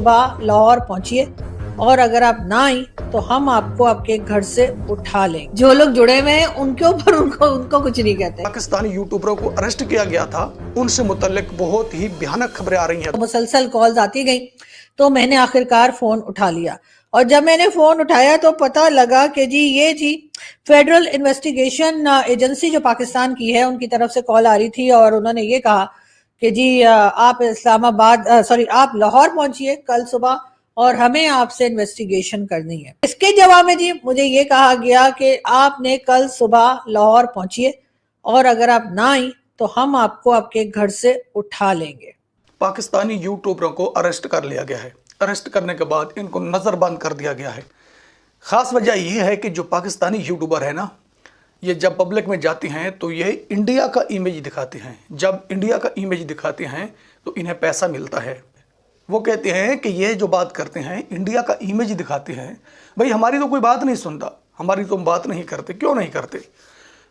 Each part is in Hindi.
सुबह लाहौर पहुंचिए और अगर आप ना आई तो हम आपको आपके घर से उठा लेंगे। जो लोग जुड़े हुए हैं उनके ऊपर उनको कुछ नहीं कहते। पाकिस्तानी यूट्यूबरों को अरेस्ट किया गया था, उनसे मुतल्लिक बहुत ही भयानक खबरें आ रही हैं। मुसलसल कॉल्स आती गई तो मैंने आखिरकार फोन उठा लिया और जब मैंने फोन उठाया तो पता लगा कि जी ये जी फेडरल इन्वेस्टिगेशन एजेंसी जो पाकिस्तान की है उनकी तरफ से कॉल आ रही थी और उन्होंने ये कहा कि जी आप आप लाहौर पहुंचिए कल सुबह और हमें आपसे इन्वेस्टिगेशन करनी है। इसके जवाब में जी मुझे ये कहा गया कि आपने कल सुबह लाहौर पहुंचिए और अगर आप ना आई तो हम आपको आपके घर से उठा लेंगे। पाकिस्तानी यूट्यूबरों को अरेस्ट कर लिया गया है। अरेस्ट करने के बाद इनको नज़रबंद कर दिया गया है। ख़ास वजह यह है कि जो पाकिस्तानी यूट्यूबर है ना, ये जब पब्लिक में जाती हैं तो ये इंडिया का इमेज दिखाते हैं। जब इंडिया का इमेज दिखाते हैं तो इन्हें पैसा मिलता है। वो कहते हैं कि ये जो बात करते हैं इंडिया का इमेज दिखाते हैं। भाई हमारी तो कोई बात नहीं सुनता, हमारी तो बात नहीं करते। क्यों नहीं करते?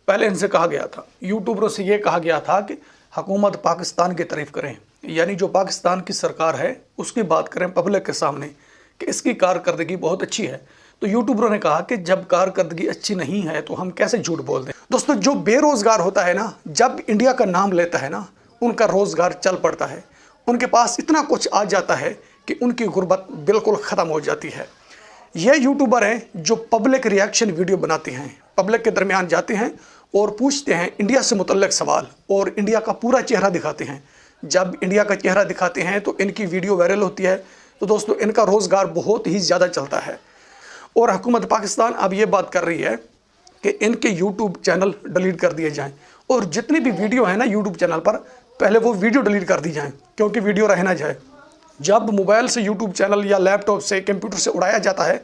पहले इनसे कहा गया था, यूट्यूबरों से ये कहा गया था कि हुकूमत पाकिस्तान की तारीफ़ करें, यानी जो पाकिस्तान की सरकार है उसकी बात करें पब्लिक के सामने कि इसकी कारकर्दगी बहुत अच्छी है। तो यूट्यूबरों ने कहा कि जब कारकर्दगी अच्छी नहीं है तो हम कैसे झूठ बोल दें। दोस्तों, जो बेरोज़गार होता है ना, जब इंडिया का नाम लेता है ना, उनका रोज़गार चल पड़ता है। उनके पास इतना कुछ आ जाता है कि उनकी गुर्बत बिल्कुल ख़त्म हो जाती है। ये यूट्यूबर हैं जो पब्लिक रिएक्शन वीडियो बनाते हैं, पब्लिक के दरमियान जाते हैं और पूछते हैं इंडिया से मुतल्लिक सवाल और इंडिया का पूरा चेहरा दिखाते हैं। जब इंडिया का चेहरा दिखाते हैं तो इनकी वीडियो वायरल होती है। तो दोस्तों, इनका रोज़गार बहुत ही ज़्यादा चलता है और हुकूमत पाकिस्तान अब ये बात कर रही है कि इनके यूट्यूब चैनल डिलीट कर दिए जाएं और जितनी भी वीडियो है ना यूट्यूब चैनल पर, पहले वो वीडियो डिलीट कर दी जाएं, क्योंकि वीडियो रह ना जाए। जब मोबाइल से यूट्यूब चैनल या लैपटॉप से, कंप्यूटर से उड़ाया जाता है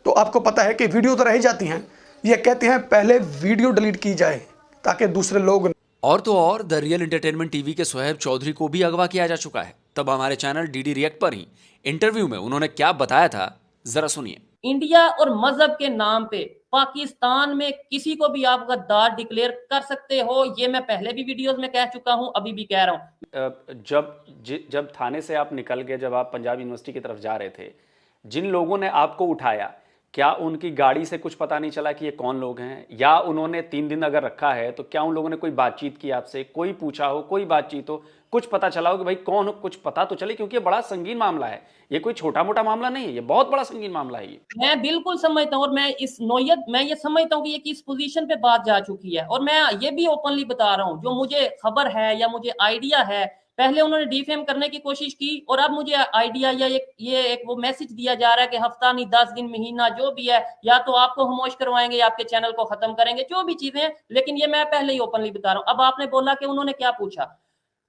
तो आपको पता है कि वीडियो तो रह जाती हैं। ये कहते हैं पहले वीडियो डिलीट की जाए ताकि दूसरे लोग। और तो और द रियल एंटरटेनमेंट टीवी के सोहेब चौधरी को भी अगवा किया जा चुका है। तब हमारे चैनल डीडी रिएक्ट पर ही इंटरव्यू में उन्होंने क्या बताया था, जरा सुनिए। इंडिया और मजहब के नाम पे पाकिस्तान में किसी को भी आप गद्दार डिक्लेयर कर सकते हो, ये मैं पहले भी वीडियोस में कह चुका हूं, अभी भी कह रहा हूं। जब थाने से आप निकल गए, जब आप पंजाब यूनिवर्सिटी की तरफ जा रहे थे, जिन लोगों ने आपको उठाया, क्या उनकी गाड़ी से कुछ पता नहीं चला कि ये कौन लोग हैं? या उन्होंने 3 दिन अगर रखा है तो क्या उन लोगों ने कोई बातचीत की आपसे, कोई पूछा हो, कोई बातचीत हो, कुछ पता चला हो कि भाई कौन हो, कुछ पता तो चले? क्योंकि ये बड़ा संगीन मामला है, ये कोई छोटा मोटा मामला नहीं है, ये बहुत बड़ा संगीन मामला है। ये मैं बिल्कुल समझता हूँ और मैं इस नौयत मैं ये समझता हूँ कि ये किस पोजीशन पे बात जा चुकी है। और मैं ये भी ओपनली बता रहा हूँ, जो मुझे खबर है या मुझे आइडिया है, पहले उन्होंने डिफेम करने की कोशिश की और अब मुझे आइडिया या एक वो मैसेज दिया जा रहा है कि हफ्ता नहीं 10 दिन महीना जो भी है, या तो आपको खामोश करवाएंगे या आपके चैनल को खत्म करेंगे, जो भी चीजें हैं। लेकिन ये मैं पहले ही ओपनली बता रहा हूँ। अब आपने बोला कि उन्होंने क्या पूछा,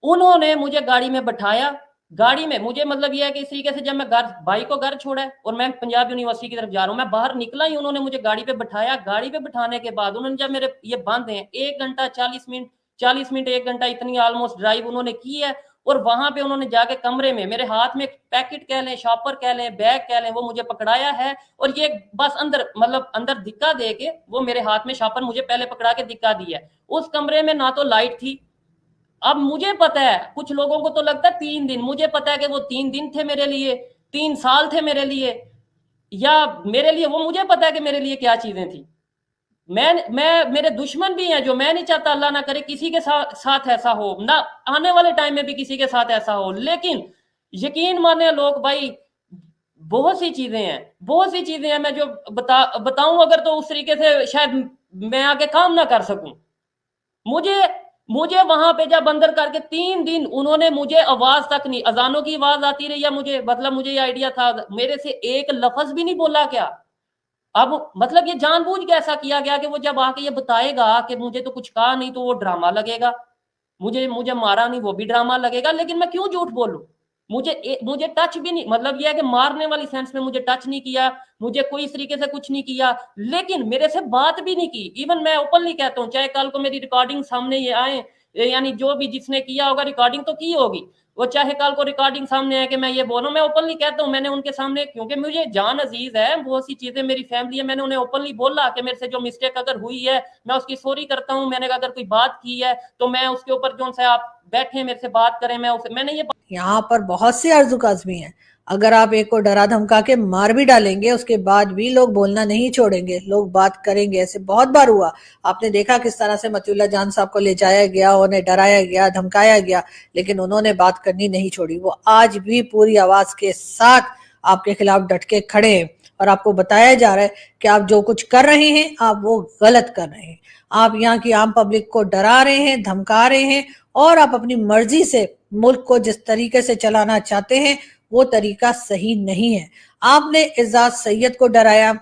उन्होंने मुझे गाड़ी में बैठाया, गाड़ी में मुझे मतलब ये है कि इस तरीके से जब मैं भाई को घर छोड़ा और मैं पंजाब यूनिवर्सिटी की तरफ जा रहा हूँ, मैं बाहर निकला ही उन्होंने मुझे गाड़ी पे बैठाया। गाड़ी पे बैठाने के बाद उन्होंने जब मेरे ये बंद हैं 1 घंटा 40 मिनट 1 घंटा इतनी ऑलमोस्ट ड्राइव उन्होंने की है और वहां पे उन्होंने जाके कमरे में मेरे हाथ में पैकेट कह लें, शॉपर कह लें, बैग कह लें, वो मुझे पकड़ाया है और ये बस अंदर धिक्का दे के वो मेरे हाथ में शॉपर मुझे पहले पकड़ा के धिक्का दिया। उस कमरे में ना तो लाइट थी। अब मुझे पता है, कुछ लोगों को तो लगता है 3 दिन, मुझे पता है कि वो 3 दिन थे मेरे लिए, 3 साल थे मेरे लिए, या मेरे लिए वो मुझे पता है कि मेरे लिए क्या चीजें थी। मैं मेरे दुश्मन भी हैं, जो मैं नहीं चाहता अल्लाह ना करे किसी के साथ ऐसा हो, ना आने वाले टाइम में भी किसी के साथ ऐसा हो। लेकिन यकीन माने लोग भाई, बहुत सी चीजें हैं मैं जो बताऊं अगर तो उस तरीके से शायद मैं आगे काम ना कर सकूं। मुझे वहां पे जब अंदर करके 3 दिन उन्होंने मुझे आवाज तक नहीं, अजानों की आवाज आती रही, या मुझे मतलब मुझे ये आइडिया था, मेरे से एक लफ्ज भी नहीं बोला क्या। अब मतलब ये जानबूझ के ऐसा किया गया कि वो जब आके ये बताएगा कि मुझे तो कुछ कहा नहीं तो वो ड्रामा लगेगा, मुझे मारा नहीं वो भी ड्रामा लगेगा। लेकिन मैं क्यों झूठ बोलूं? मुझे टच भी नहीं, मतलब ये है कि मारने वाली सेंस में मुझे टच नहीं किया, मुझे कोई इस तरीके से कुछ नहीं किया, लेकिन मेरे से बात भी नहीं की। इवन मैं ओपनली कहता हूँ, चाहे कल को मेरी रिकॉर्डिंग सामने ये आए, यानी जो भी जिसने किया होगा रिकॉर्डिंग तो की होगी, वो चाहे कल को रिकॉर्डिंग सामने आए कि मैं ये बोलूं, मैं ओपनली कहता हूँ, मैंने उनके सामने, क्योंकि मुझे जान अजीज है, बहुत सी चीजें मेरी फैमिली है, मैंने उन्हें ओपनली बोला कि मेरे से जो मिस्टेक अगर हुई है मैं उसकी सॉरी करता हूँ। मैंने अगर कोई बात की है तो मैं उसके ऊपर जो से आप बैठे मेरे से बात करें, मैंने ये यहाँ पर बहुत से अर्जुकाज़मी हैं। अगर आप एक को डरा धमका के मार भी डालेंगे, उसके बाद भी लोग बोलना नहीं छोड़ेंगे, लोग बात करेंगे। ऐसे बहुत बार हुआ, आपने देखा किस तरह से मतीउल्लाह जान साहब को ले जाया गया, उन्हें डराया गया, धमकाया गया, लेकिन उन्होंने बात करनी नहीं छोड़ी। वो आज भी पूरी आवाज के साथ आपके खिलाफ डट के खड़े हैं और आपको बताया जा रहा है कि आप जो कुछ कर रहे हैं आप वो गलत कर रहे हैं। आप यहाँ की आम पब्लिक को डरा रहे हैं, धमका रहे हैं, और आप अपनी मर्जी से मुल्क को जिस तरीके से चलाना चाहते हैं वो तरीका सही नहीं है। आपने एजाज सैयद को डराया,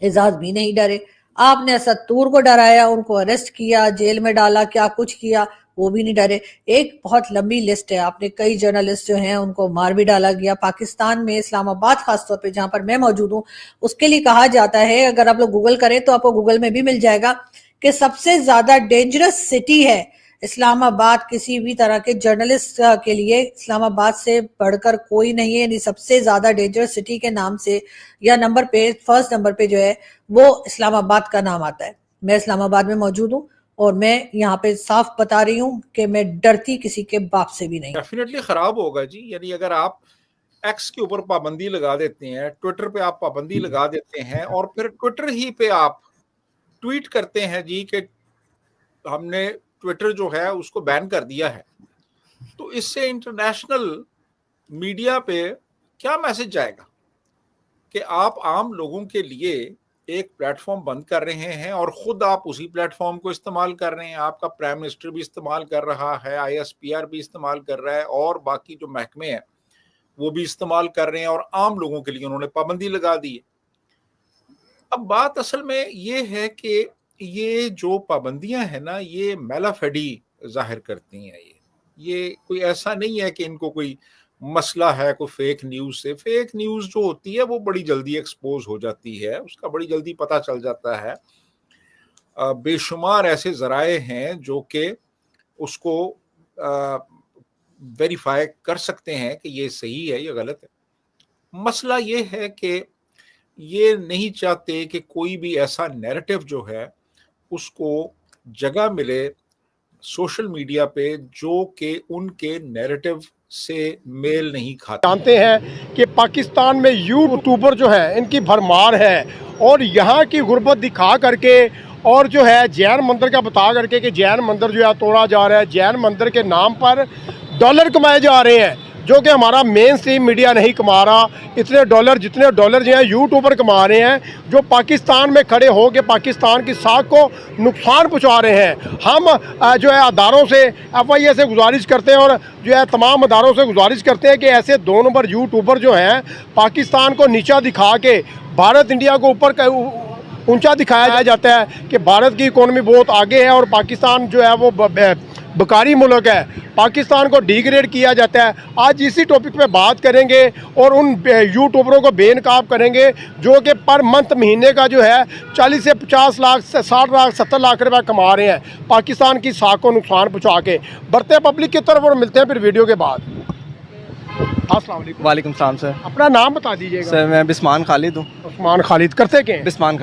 एजाज भी नहीं डरे। आपने असद तूर को डराया, उनको अरेस्ट किया, जेल में डाला, क्या कुछ किया, वो भी नहीं डरे। एक बहुत लंबी लिस्ट है, आपने कई जर्नलिस्ट जो हैं उनको मार भी डाला गया। पाकिस्तान में इस्लामाबाद खासतौर पे जहां पर मैं मौजूद हूँ, उसके लिए कहा जाता है, अगर आप लोग गूगल करें तो आपको गूगल में भी मिल जाएगा कि सबसे ज्यादा डेंजरस सिटी है इस्लामाबाद। किसी भी तरह के जर्नलिस्ट के लिए इस्लामाबाद से बढ़कर कोई नहीं है, यानी सबसे ज्यादा डेंजरस सिटी के नाम से या नंबर पे फर्स्ट नंबर पे जो है वो इस्लामाबाद का नाम आता है। मैं इस्लामाबाद में मौजूद हूँ और मैं यहाँ पे साफ बता रही हूँ कि मैं डरती किसी के बाप से भी नहीं। डेफिनेटली खराब होगा जी। यानी अगर आप एक्स के ऊपर पाबंदी लगा देते हैं, ट्विटर पे आप पाबंदी लगा देते हैं और फिर ट्विटर ही पे आप ट्वीट करते हैं जी कि हमने ट्विटर जो है उसको बैन कर दिया है, तो इससे इंटरनेशनल मीडिया पे क्या मैसेज जाएगा कि आप आम लोगों के लिए एक प्लेटफॉर्म बंद कर रहे हैं और खुद आप उसी प्लेटफॉर्म को इस्तेमाल कर रहे हैं। आपका प्राइम मिनिस्टर भी इस्तेमाल कर रहा है, ISPR भी इस्तेमाल कर रहा है और बाकी जो महकमे हैं वो भी इस्तेमाल कर रहे हैं और आम लोगों के लिए उन्होंने पाबंदी लगा दी है। अब बात असल में ये है कि ये जो पाबंदियां हैं ना, ये मैलाफेडी जाहिर करती हैं। ये कोई ऐसा नहीं है कि इनको कोई मसला है कोई फेक न्यूज से। फेक न्यूज जो होती है वो बड़ी जल्दी एक्सपोज हो जाती है, उसका बड़ी जल्दी पता चल जाता है। बेशुमार ऐसे जराए हैं जो कि उसको वेरीफाई कर सकते हैं कि ये सही है या गलत है। मसला ये है कि ये नहीं चाहते कि कोई भी ऐसा नैरेटिव जो है उसको जगह मिले सोशल मीडिया पे जो कि उनके नैरेटिव से मेल नहीं खाते। जानते हैं कि पाकिस्तान में यूट्यूबर जो है इनकी भरमार है और यहाँ की गुर्बत दिखा करके और जो है जैन मंदिर का बता करके कि जैन मंदिर जो है तोड़ा जा रहा है, जैन मंदिर के नाम पर डॉलर कमाए जा रहे हैं जो कि हमारा मेन स्ट्रीम मीडिया नहीं कमा रहा। इतने डॉलर जितने डॉलर जो है यूट्यूबर कमा रहे हैं जो पाकिस्तान में खड़े हो के पाकिस्तान की साख को नुकसान पहुंचा रहे हैं। हम जो है अदारों से FIA से गुजारिश करते हैं और जो है तमाम अदारों से गुजारिश करते हैं कि ऐसे 2 नंबर यूट्यूबर जो हैं पाकिस्तान को नीचा दिखा के भारत इंडिया को ऊपर ऊंचा दिखाया जाता है कि भारत की इकोनॉमी बहुत आगे है और पाकिस्तान जो है वो बकारी मुल्क है, पाकिस्तान को डिग्रेड किया जाता है। आज इसी टॉपिक पे बात करेंगे और उन यूट्यूबरों को बेनकाब करेंगे जो कि पर मंथ महीने का जो है 40 से 50 लाख 60 लाख 70 लाख रुपए कमा रहे हैं पाकिस्तान की साख को नुकसान पहुंचा के। बढ़ते पब्लिक की तरफ और मिलते हैं फिर वीडियो के बाद। अस्सलाम वालेकुम। वालेकुम सलाम सर। अपना नाम बता दीजिएगा। सर मैं बिस्मान खालिद हूँ। उस्मान खालिद करते क्या हैं? बिस्मान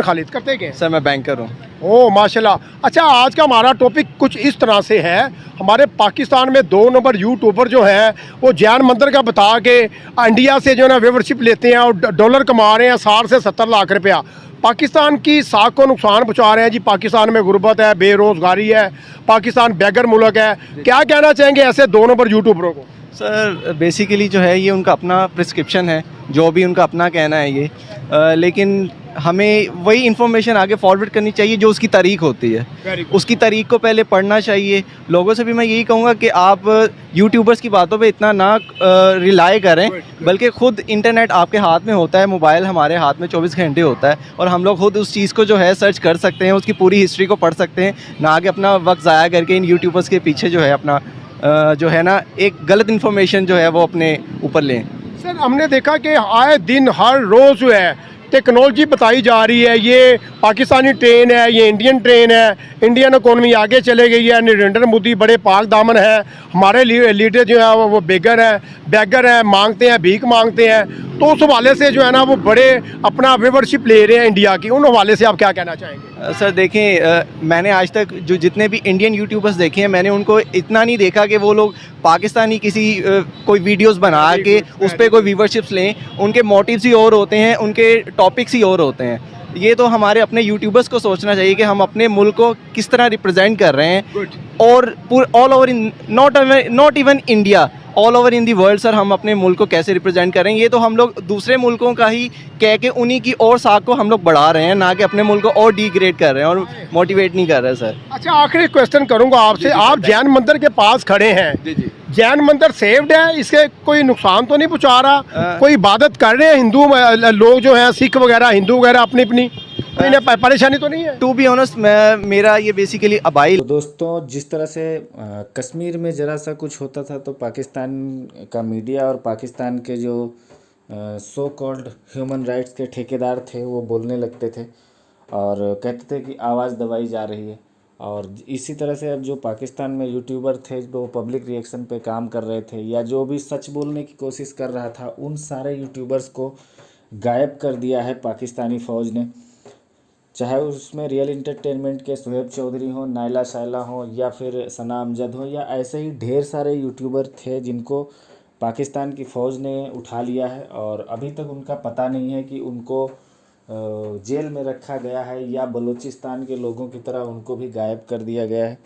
खालिद करते क्या हैं? सर मैं बैंकर हूँ। ओह माशाल्लाह। अच्छा, आज का हमारा टॉपिक कुछ इस तरह से है, हमारे पाकिस्तान में 2 नंबर यूट्यूबर जो हैं वो जैन मंदिर का बता के इंडिया से जो है ना व्यूवरशिप लेते हैं और डॉलर कमा रहे हैं 60 से 70 लाख रुपया, पाकिस्तान की साख को नुकसान पहुंचा रहे हैं जी। पाकिस्तान में गुर्बत है, बेरोजगारी है, पाकिस्तान बेगर मुल्क है। क्या कहना चाहेंगे ऐसे 2 नंबर यूट्यूबरों को? सर बेसिकली जो है ये उनका अपना प्रिस्क्रिप्शन है, जो भी उनका अपना कहना है ये, लेकिन हमें वही इन्फॉर्मेशन आगे फॉरवर्ड करनी चाहिए जो उसकी तारीख होती है। उसकी तारीख को पहले पढ़ना चाहिए। लोगों से भी मैं यही कहूँगा कि आप यूट्यूबर्स की बातों पे इतना ना रिलाई करें, बल्कि ख़ुद इंटरनेट आपके हाथ में होता है, मोबाइल हमारे हाथ में 24 घंटे होता है और हम लोग खुद उस चीज़ को जो है सर्च कर सकते हैं, उसकी पूरी हिस्ट्री को पढ़ सकते हैं, ना कि अपना वक्त ज़ाया करके इन यूट्यूबर्स के पीछे जो है अपना जो है ना एक गलत इन्फॉर्मेशन जो है वो अपने ऊपर लें। सर हमने देखा कि आए दिन हर रोज़ जो है टेक्नोलॉजी बताई जा रही है, ये पाकिस्तानी ट्रेन है, ये इंडियन ट्रेन है, इंडियन इकोनॉमी आगे चले गई है, नरेंद्र मोदी बड़े पाक दामन है, हमारे लीडर जो है वो बेगर हैं, मांगते हैं, भीख मांगते हैं। तो उस हवाले से जो है ना वो बड़े अपना व्यूवरशिप ले रहे हैं इंडिया की, उन हवाले से आप क्या कहना चाहेंगे? सर देखें, मैंने आज तक जो जितने भी इंडियन यूट्यूबर्स देखे हैं, मैंने उनको इतना नहीं देखा कि वो लोग पाकिस्तानी किसी कोई वीडियोस बना के उस पर कोई व्यूवरशिप्स लें। उनके मोटिव्स ही और होते हैं, उनके टॉपिक्स ही और होते हैं। ये तो हमारे अपने यूट्यूबर्स को सोचना चाहिए कि हम अपने मुल्क को किस तरह रिप्रेजेंट कर रहे हैं, और all over in not even India, all over in the world sir, हम अपने मुल्क को कैसे रिप्रेजेंट करें। ये तो हम लोग दूसरे मुल्कों का ही कह के उन्हीं की और साख को हम लोग बढ़ा रहे हैं, ना कि अपने मुल्क को और डिग्रेड कर रहे हैं और मोटिवेट नहीं कर रहे सर। अच्छा, आखिरी क्वेश्चन करूंगा आपसे, आप जैन मंदिर के पास खड़े हैं, जैन मंदिर सेव्ड है? इसके कोई नुकसान तो नहीं पहुंचा रहा? कोई इबादत कर रहे हैं हिंदू लोग जो हैं, सिख वगैरह, हिंदू वगैरह, अपनी अपनी, इन्हें परेशानी तो नहीं है? टू बी ऑनेस्ट, मेरा ये बेसिकली अबाइल। तो दोस्तों, जिस तरह से कश्मीर में ज़रा सा कुछ होता था तो पाकिस्तान का मीडिया और पाकिस्तान के जो सो कॉल्ड ह्यूमन राइट्स के ठेकेदार थे वो बोलने लगते थे और कहते थे कि आवाज़ दबाई जा रही है। और इसी तरह से अब जो पाकिस्तान में यूट्यूबर थे जो पब्लिक रिएक्शन पे काम कर रहे थे या जो भी सच बोलने की कोशिश कर रहा था, उन सारे यूट्यूबर्स को गायब कर दिया है पाकिस्तानी फ़ौज ने। चाहे उसमें रियल इंटरटेनमेंट के सुहेब चौधरी हो, नायला शायला हो या फिर सना अमजद हो, या ऐसे ही ढेर सारे यूट्यूबर थे जिनको पाकिस्तान की फ़ौज ने उठा लिया है और अभी तक उनका पता नहीं है कि उनको जेल में रखा गया है या बलूचिस्तान के लोगों की तरह उनको भी गायब कर दिया गया है।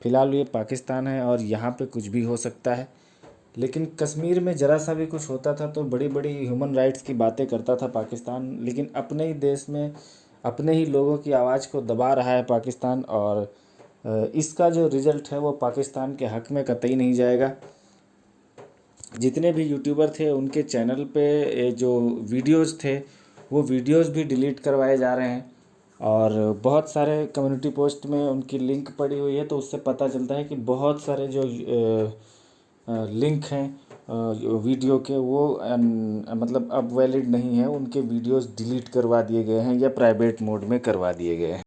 फ़िलहाल ये पाकिस्तान है और यहाँ पे कुछ भी हो सकता है, लेकिन कश्मीर में ज़रा सा भी कुछ होता था तो बड़ी बड़ी ह्यूमन राइट्स की बातें करता था पाकिस्तान, लेकिन अपने ही देश में अपने ही लोगों की आवाज़ को दबा रहा है पाकिस्तान। और इसका जो रिज़ल्ट है वो पाकिस्तान के हक़ में कतई नहीं जाएगा। जितने भी यूट्यूबर थे उनके चैनल पे जो वीडियोज़ थे वो वीडियोज़ भी डिलीट करवाए जा रहे हैं और बहुत सारे कम्युनिटी पोस्ट में उनकी लिंक पड़ी हुई है, तो उससे पता चलता है कि बहुत सारे जो लिंक हैं वीडियो के वो मतलब अब वैलिड नहीं है, उनके वीडियोज़ डिलीट करवा दिए गए हैं या प्राइवेट मोड में करवा दिए गए हैं।